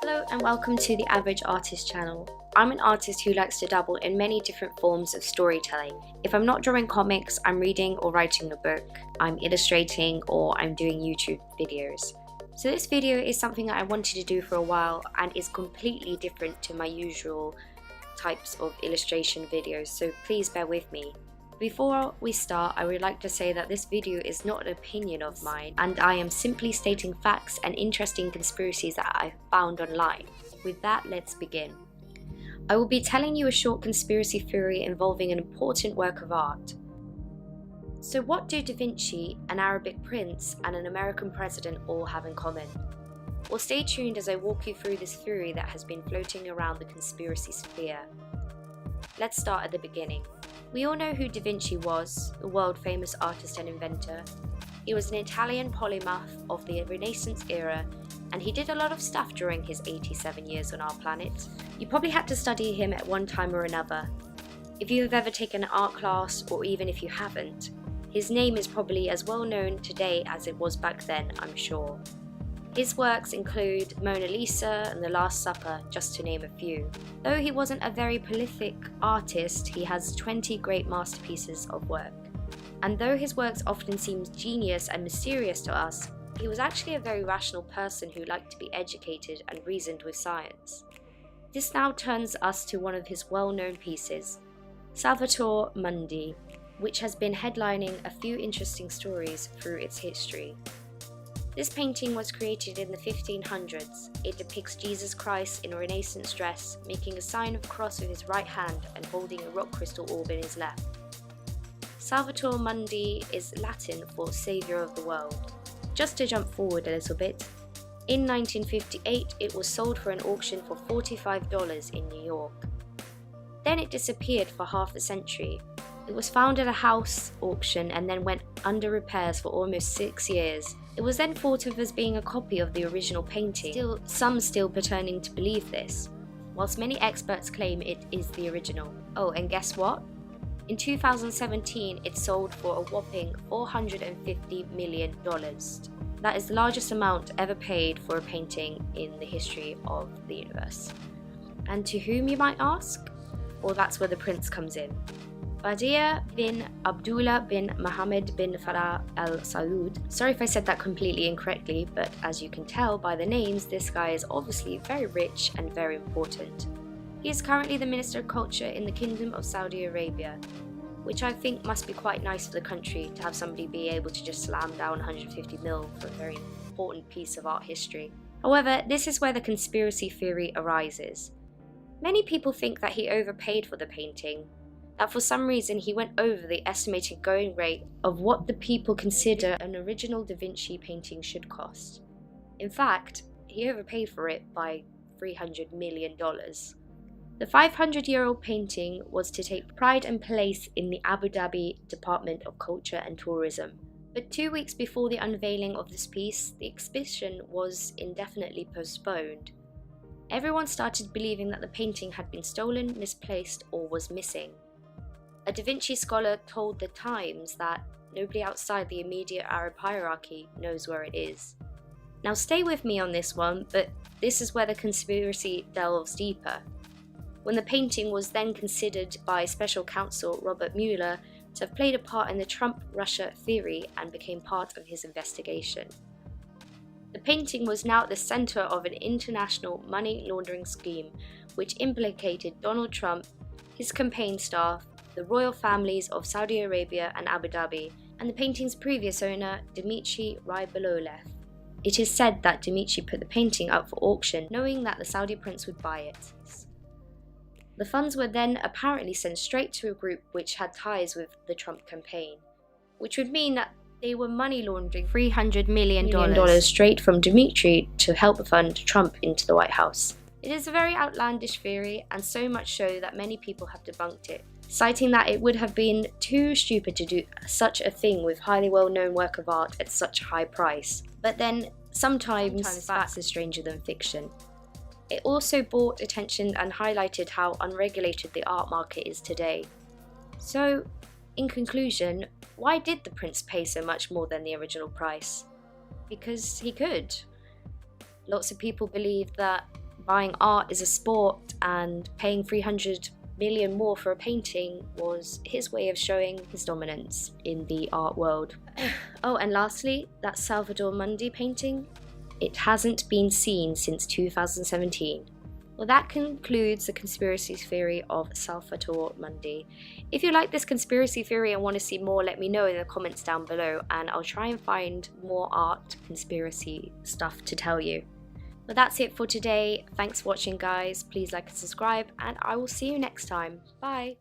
Hello and welcome to the Average Artist channel. I'm an artist who likes to dabble in many different forms of storytelling. If I'm not drawing comics, I'm reading or writing a book, I'm illustrating, or I'm doing YouTube videos. So this video is something that I wanted to do for a while and is completely different to my usual types of illustration videos, so please bear with me. Before we start, I would like to say that this video is not an opinion of mine, and I am simply stating facts and interesting conspiracies that I found online. With that, let's begin. I will be telling you a short conspiracy theory involving an important work of art. So what do Da Vinci, an Arabic prince, and an American president all have in common? Well, stay tuned as I walk you through this theory that has been floating around the conspiracy sphere. Let's start at the beginning. We all know who Da Vinci was, the world-famous artist and inventor. He was an Italian polymath of the Renaissance era, and he did a lot of stuff during his 87 years on our planet. You probably had to study him at one time or another. If you have ever taken an art class, or even if you haven't, his name is probably as well known today as it was back then, I'm sure. His works include Mona Lisa and The Last Supper, just to name a few. Though he wasn't a very prolific artist, he has 20 great masterpieces of work. And though his works often seem genius and mysterious to us, he was actually a very rational person who liked to be educated and reasoned with science. This now turns us to one of his well-known pieces, Salvator Mundi, which has been headlining a few interesting stories through its history. This painting was created in the 1500s. It depicts Jesus Christ in a Renaissance dress, making a sign of a cross with his right hand and holding a rock crystal orb in his left. Salvator Mundi is Latin for Saviour of the World. Just to jump forward a little bit, in 1958 it was sold for an auction for $45 in New York. Then it disappeared for half a century. It was found at a house auction and then went under repairs for almost 6 years. It was then thought of as being a copy of the original painting, some still pretending to believe this, whilst many experts claim it is the original. Oh, and guess what? In 2017, it sold for a whopping $450 million. That is the largest amount ever paid for a painting in the history of the universe. And to whom, you might ask? Well, that's where the prince comes in. Badia bin Abdullah bin Mohammed bin Farah al Saud. Sorry if I said that completely incorrectly, but as you can tell by the names, this guy is obviously very rich and very important. He is currently the Minister of Culture in the Kingdom of Saudi Arabia, which I think must be quite nice for the country to have somebody be able to just slam down 150 mil for a very important piece of art history. However, this is where the conspiracy theory arises. Many people think that he overpaid for the painting, that for some reason he went over the estimated going rate of what the people consider an original Da Vinci painting should cost. In fact, he overpaid for it by $300 million. The 500-year-old painting was to take pride and place in the Abu Dhabi Department of Culture and Tourism. But 2 weeks before the unveiling of this piece, the exhibition was indefinitely postponed. Everyone started believing that the painting had been stolen, misplaced, or was missing. A Da Vinci scholar told The Times that nobody outside the immediate Arab hierarchy knows where it is. Now stay with me on this one, but this is where the conspiracy delves deeper. When the painting was then considered by special counsel Robert Mueller to have played a part in the Trump-Russia theory and became part of his investigation. The painting was now at the center of an international money laundering scheme which implicated Donald Trump, his campaign staff, the royal families of Saudi Arabia and Abu Dhabi, and the painting's previous owner, Dmitry Rybolovlev. It is said that Dmitry put the painting up for auction knowing that the Saudi prince would buy it. The funds were then apparently sent straight to a group which had ties with the Trump campaign, which would mean that they were money laundering $300 million straight from Dmitry to help fund Trump into the White House. It is a very outlandish theory, and so much so that many people have debunked it, citing that it would have been too stupid to do such a thing with highly well-known work of art at such a high price. But then, sometimes facts are stranger than fiction. It also brought attention and highlighted how unregulated the art market is today. So, in conclusion, why did the prince pay so much more than the original price? because he could. Lots of people believe that buying art is a sport and paying 300 million more for a painting was his way of showing his dominance in the art world. Oh, and lastly, that Salvator Mundi painting, it hasn't been seen since 2017. Well, that concludes the conspiracy theory of Salvator Mundi. If you like this conspiracy theory and want to see more, let me know in the comments down below, and I'll try and find more art conspiracy stuff to tell you. But that's it for today. Thanks for watching, guys. Please like and subscribe, and I will see you next time. Bye!